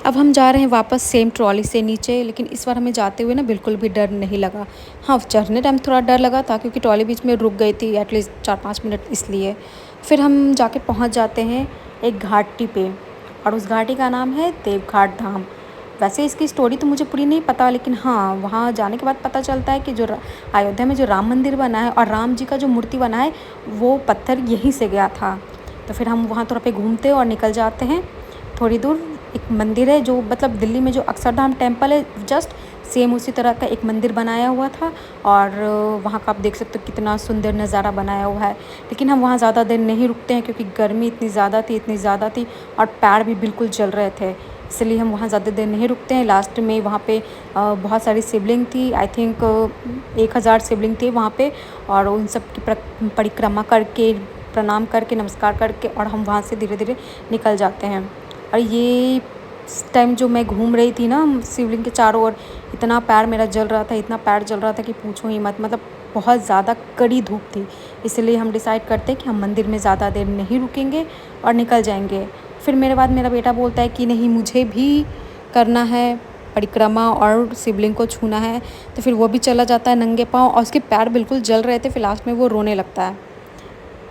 अब हम जा रहे हैं वापस सेम ट्रॉली से नीचे, लेकिन इस बार हमें जाते हुए ना बिल्कुल भी डर नहीं लगा। हाँ, चढ़ने टाइम थोड़ा डर लगा था क्योंकि ट्रॉली बीच में रुक गई थी एटलीस्ट 4-5 मिनट इसलिए। फिर हम जाके पहुंच जाते हैं एक घाटी पे, और उस घाटी का नाम है देवघाट धाम। वैसे इसकी स्टोरी तो मुझे पूरी नहीं पता, लेकिन हाँ, वहाँ जाने के बाद पता चलता है कि जो अयोध्या में जो राम मंदिर बना है और राम जी का जो मूर्ति बना है, वो पत्थर यहीं से गया था। तो फिर हम वहाँ थोड़ा पे घूमते और निकल जाते हैं। थोड़ी दूर एक मंदिर है जो मतलब दिल्ली में जो अक्षरधाम टेम्पल है, जस्ट सेम उसी तरह का एक मंदिर बनाया हुआ था। और वहाँ का आप देख सकते हो कितना सुंदर नज़ारा बनाया हुआ है। लेकिन हम वहाँ ज़्यादा देर नहीं रुकते हैं क्योंकि गर्मी इतनी ज़्यादा थी और पैर भी बिल्कुल जल रहे थे, इसलिए हम वहाँ ज़्यादा देर नहीं रुकते हैं। लास्ट में वहाँ पे बहुत सारी शिवलिंग थी, आई थिंक 1000 शिवलिंग थे वहाँ पे, और उन सब की परिक्रमा करके, प्रणाम करके, नमस्कार करके, और हम वहाँ से धीरे धीरे निकल जाते हैं। और ये टाइम जो मैं घूम रही थी ना शिवलिंग के चारों ओर, इतना पैर मेरा जल रहा था, इतना पैर जल रहा था कि पूछो ही मत। मतलब बहुत ज़्यादा कड़ी धूप थी, इसलिए हम डिसाइड करते हैं कि हम मंदिर में ज़्यादा देर नहीं रुकेंगे और निकल जाएंगे। फिर मेरे बाद मेरा बेटा बोलता है कि नहीं, मुझे भी करना है परिक्रमा और शिवलिंग को छूना है। तो फिर वो भी चला जाता है नंगे पाँव, और उसके पैर बिल्कुल जल रहे थे। फिर लास्ट में वो रोने लगता है।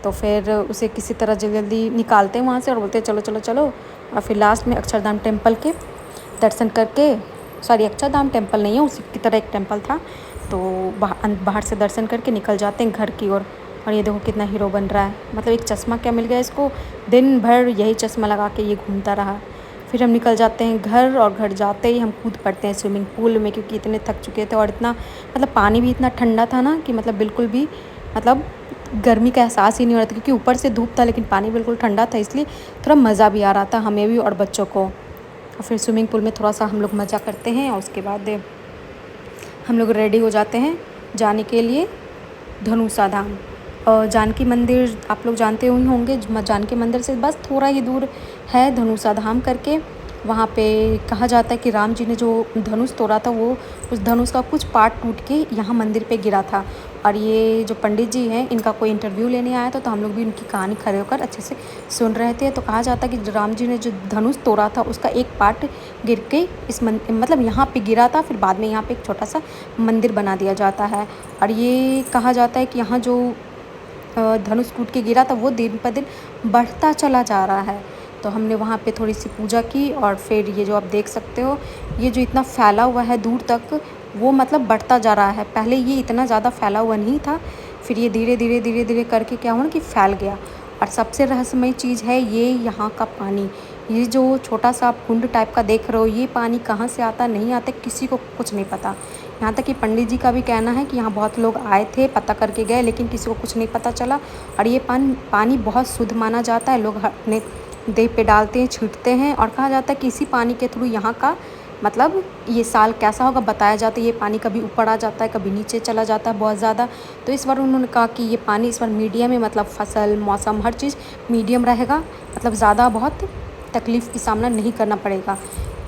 तो फिर उसे किसी तरह जल्दी जल्दी निकालते हैं वहाँ से और बोलते हैं चलो चलो चलो। और फिर लास्ट में अक्षरधाम टेम्पल के दर्शन करके, सॉरी अक्षरधाम टेम्पल नहीं है, उसी की तरह एक टेम्पल था, तो बाहर से दर्शन करके निकल जाते हैं घर की ओर। और ये देखो कितना हीरो बन रहा है, मतलब एक चश्मा क्या मिल गया इसको, दिन भर यही चश्मा लगा के ये घूमता रहा। फिर हम निकल जाते हैं घर, और घर जाते ही हम कूद पड़ते हैं स्विमिंग पूल में क्योंकि इतने थक चुके थे। और इतना मतलब पानी भी इतना ठंडा था ना कि मतलब बिल्कुल भी मतलब गर्मी का एहसास ही नहीं हो रहा था, क्योंकि ऊपर से धूप था लेकिन पानी बिल्कुल ठंडा था, इसलिए थोड़ा मज़ा भी आ रहा था हमें भी और बच्चों को। और फिर स्विमिंग पूल में थोड़ा सा हम लोग मज़ा करते हैं, और उसके बाद हम लोग रेडी हो जाते हैं जाने के लिए धनुषा धाम। जानकी मंदिर आप लोग जानते ही होंगे, जानकी मंदिर से बस थोड़ा ही दूर है धनुषा धाम करके। वहाँ पे कहा जाता है कि राम जी ने जो धनुष तोड़ा था, वो उस धनुष का कुछ पार्ट टूट के यहाँ मंदिर पे गिरा था। और ये जो पंडित जी हैं, इनका कोई इंटरव्यू लेने आया था, तो हम लोग भी उनकी कहानी खड़े होकर अच्छे से सुन रहे थे। तो कहा जाता है कि राम जी ने जो धनुष तोड़ा था, उसका एक पार्ट गिर के मतलब यहाँ पे गिरा था। फिर बाद में यहाँ पे एक छोटा सा मंदिर बना दिया जाता है। और ये कहा जाता है कि यहाँ जो धनुष टूट के गिरा था, वो दिन पर दिन बढ़ता चला जा रहा है। तो हमने वहाँ पे थोड़ी सी पूजा की, और फिर ये जो आप देख सकते हो, ये जो इतना फैला हुआ है दूर तक, वो मतलब बढ़ता जा रहा है। पहले ये इतना ज़्यादा फैला हुआ नहीं था, फिर ये धीरे धीरे धीरे धीरे करके क्या हुआ ना कि फैल गया। और सबसे रहस्यमय चीज़ है ये यहाँ का पानी। ये जो छोटा सा आप कुंड टाइप का देख रहे हो, ये पानी कहाँ से आता नहीं आता किसी को कुछ नहीं पता। यहाँ तक कि पंडित जी का भी कहना है कि यहाँ बहुत लोग आए थे, पता करके गए, लेकिन किसी को कुछ नहीं पता चला। और ये पानी बहुत शुद्ध माना जाता है, लोग अपने देह पे डालते हैं, छींटते हैं। और कहा जाता है कि इसी पानी के थ्रू यहाँ का मतलब ये साल कैसा होगा बताया जाता है। ये पानी कभी ऊपर आ जाता है, कभी नीचे चला जाता है बहुत ज़्यादा। तो इस बार उन्होंने कहा कि ये पानी इस बार मीडियम में, मतलब फसल, मौसम, हर चीज़ मीडियम रहेगा, मतलब ज़्यादा बहुत तकलीफ़ की सामना नहीं करना पड़ेगा।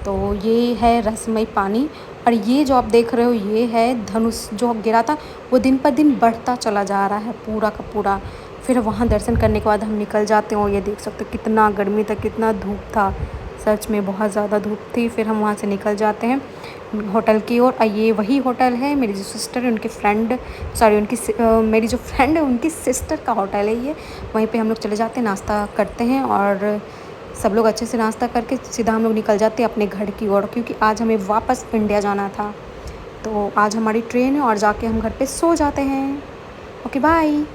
तो ये है रहस्यमय पानी। और ये जो आप देख रहे हो, ये है धनुष जो गिरा था, वो दिन पर दिन बढ़ता चला जा रहा है पूरा का पूरा। फिर वहाँ दर्शन करने के बाद हम निकल जाते हैं, और ये देख सकते हो कितना गर्मी था, कितना धूप था, सच में बहुत ज़्यादा धूप थी। फिर हम वहाँ से निकल जाते हैं होटल की ओर। ये वही होटल है, मेरी जो सिस्टर है उनकी फ्रेंड, सॉरी मेरी जो फ्रेंड है उनकी सिस्टर का होटल है ये। वहीं पे हम लोग चले जाते हैं, नाश्ता करते हैं, और सब लोग अच्छे से नाश्ता करके सीधा हम लोग निकल जाते हैं अपने घर की ओर, क्योंकि आज हमें वापस इंडिया जाना था। तो आज हमारी ट्रेन है और जाके हम घर पे सो जाते हैं। Okay bye.